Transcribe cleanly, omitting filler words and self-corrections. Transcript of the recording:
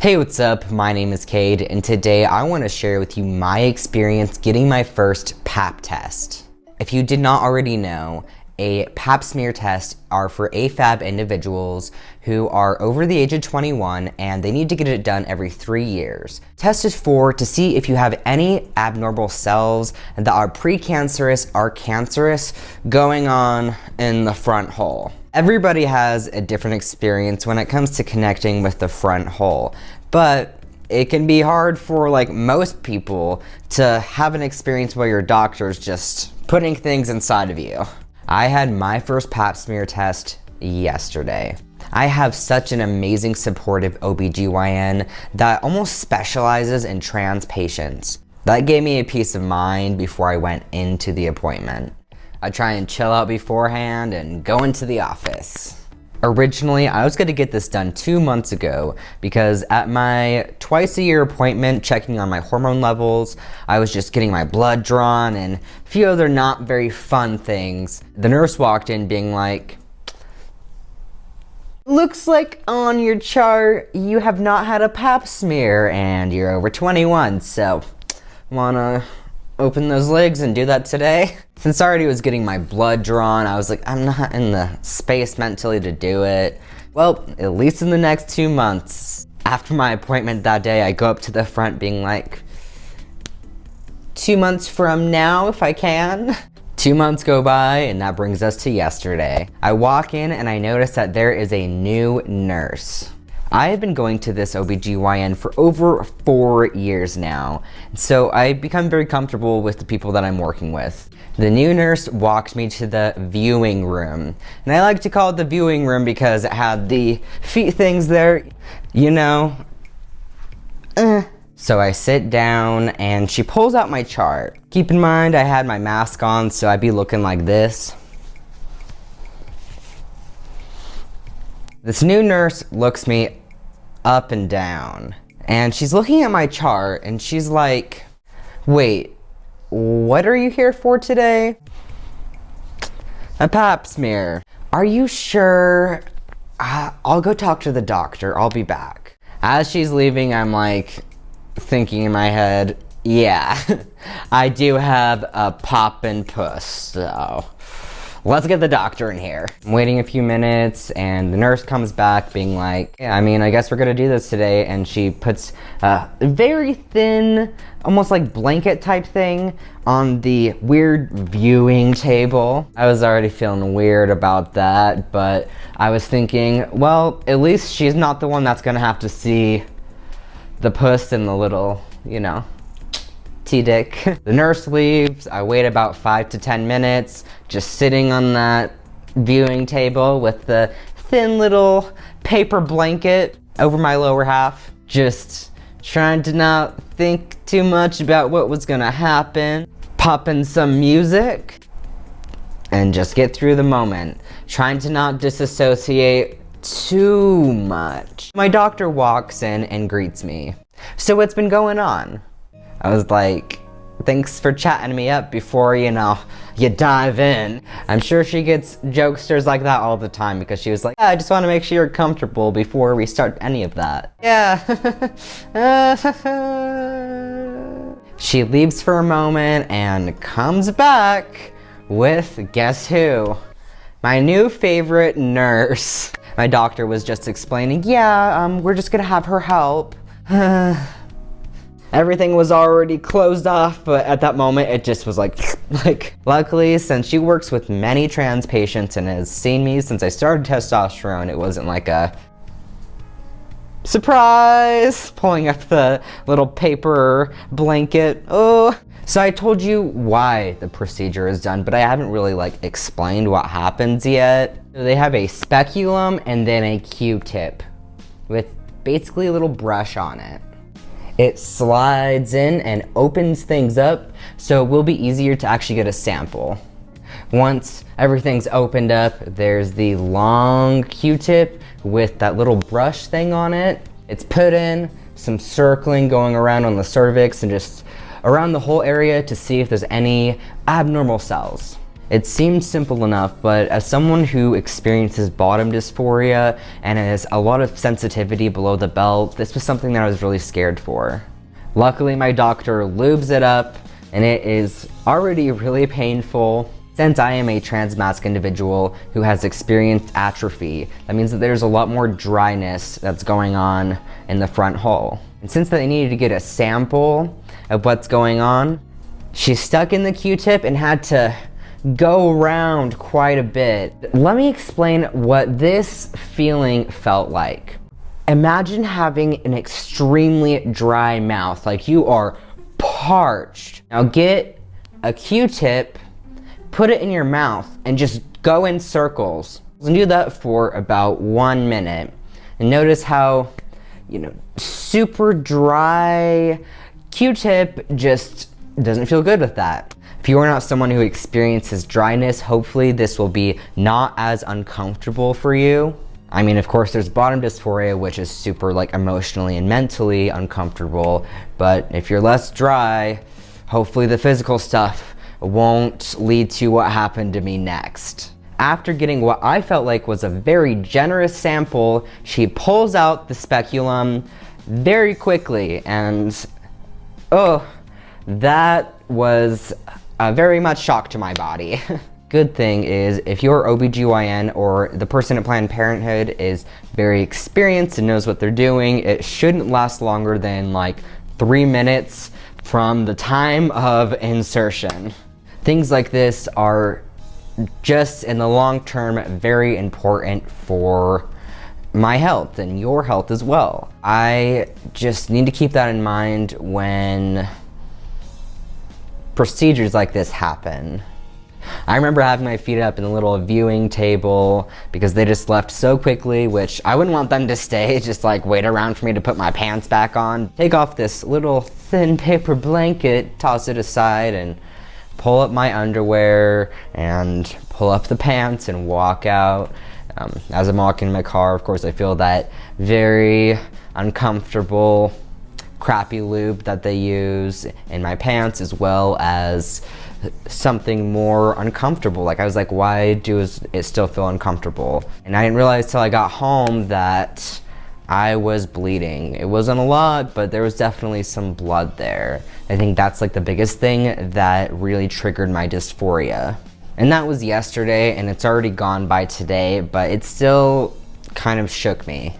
Hey, what's up? My name is Kade, and today I want to share with you my experience getting my first Pap test. If you did not already know, a Pap smear test are for AFAB individuals who are over the age of 21 and they need to get it done every 3 years. Test is to see if you have any abnormal cells that are precancerous or cancerous going on in the front hole. Everybody has a different experience when it comes to connecting with the front hole, but it can be hard for most people to have an experience where your doctor's just putting things inside of you. I had my first Pap smear test yesterday. I have such an amazing supportive OBGYN that almost specializes in trans patients. That gave me a peace of mind before I went into the appointment. I try and chill out beforehand and go into the office. Originally, I was going to get this done 2 months ago because at my twice-a-year appointment checking on my hormone levels, I was just getting my blood drawn and a few other not very fun things. The nurse walked in being like, "Looks like on your chart you have not had a Pap smear and you're over 21, so wanna open those legs and do that today?" Since I already was getting my blood drawn, I was like, I'm not in the space mentally to do it. Well, at least in the next 2 months. After my appointment that day, I go up to the front being like, 2 months from now if I can. 2 months go by and that brings us to yesterday. I walk in and I notice that there is a new nurse. I have been going to this OBGYN for over 4 years now, so I've become very comfortable with the people that I'm working with. The new nurse walked me to the viewing room, and I like to call it the viewing room because it had the feet things there, you know. So I sit down and she pulls out my chart. Keep in mind I had my mask on, so I'd be looking like this. This new nurse looks me up and down, and she's looking at my chart and she's like, "Wait, what are you here for today?" "A Pap smear." "Are you sure?" "I'll go talk to the doctor. I'll be back." As she's leaving, I'm like thinking in my head, yeah, I do have a poppin' puss, so let's get the doctor in here. I'm waiting a few minutes and the nurse comes back being like, "Yeah, I guess we're gonna do this today." And she puts a very thin, almost like blanket type thing on the weird viewing table. I was already feeling weird about that, but I was thinking, well, at least she's not the one that's gonna have to see the puss and the little, T-dick. The nurse leaves. I wait about 5 to 10 minutes, just sitting on that viewing table with the thin little paper blanket over my lower half, just trying to not think too much about what was gonna happen, popping some music, and just get through the moment, trying to not disassociate too much. My doctor walks in and greets me. "So what's been going on?" I was like, "Thanks for chatting me up before, you dive in." I'm sure she gets jokesters like that all the time because she was like, "Yeah, I just want to make sure you're comfortable before we start any of that." Yeah. She leaves for a moment and comes back with, guess who? My new favorite nurse. My doctor was just explaining, "Yeah, we're just gonna have her help." Everything was already closed off, but at that moment it just was like, luckily, since she works with many trans patients and has seen me since I started testosterone, it wasn't like a surprise pulling up the little paper blanket. Oh. So I told you why the procedure is done, but I haven't really explained what happens yet. They have a speculum and then a Q-tip with basically a little brush on it. It slides in and opens things up, so it will be easier to actually get a sample. Once everything's opened up, there's the long Q-tip with that little brush thing on it. It's put in, some circling going around on the cervix and just around the whole area to see if there's any abnormal cells. It seems simple enough, but as someone who experiences bottom dysphoria and has a lot of sensitivity below the belt, this was something that I was really scared for. Luckily, my doctor lubes it up, and it is already really painful. Since I am a trans masc individual who has experienced atrophy, that means that there's a lot more dryness that's going on in the front hole. And since they needed to get a sample of what's going on, she stuck in the Q-tip and had to go around quite a bit. Let me explain what this feeling felt like. Imagine having an extremely dry mouth, like you are parched. Now get a Q-tip, put it in your mouth, and just go in circles. And do that for about 1 minute. And notice how, super dry Q-tip just doesn't feel good with that. If you are not someone who experiences dryness, hopefully this will be not as uncomfortable for you. I mean, of course, there's bottom dysphoria, which is super emotionally and mentally uncomfortable, but if you're less dry, hopefully the physical stuff won't lead to what happened to me next. After getting what I felt like was a very generous sample, she pulls out the speculum very quickly, and that was very much shock to my body. Good thing is, if your OBGYN or the person at Planned Parenthood is very experienced and knows what they're doing, it shouldn't last longer than 3 minutes from the time of insertion. Things like this are just in the long term very important for my health and your health as well. I just need to keep that in mind when procedures like this happen. I remember having my feet up in a little viewing table because they just left so quickly, which I wouldn't want them to stay, just wait around for me to put my pants back on. Take off this little thin paper blanket, toss it aside, and pull up my underwear and pull up the pants and walk out. As I'm walking in my car, of course, I feel that very uncomfortable crappy lube that they use in my pants, as well as something more uncomfortable. I was like, why does it still feel uncomfortable? And I didn't realize till I got home that I was bleeding. It wasn't a lot, but there was definitely some blood there. I think that's the biggest thing that really triggered my dysphoria. And that was yesterday, and it's already gone by today, but it still kind of shook me.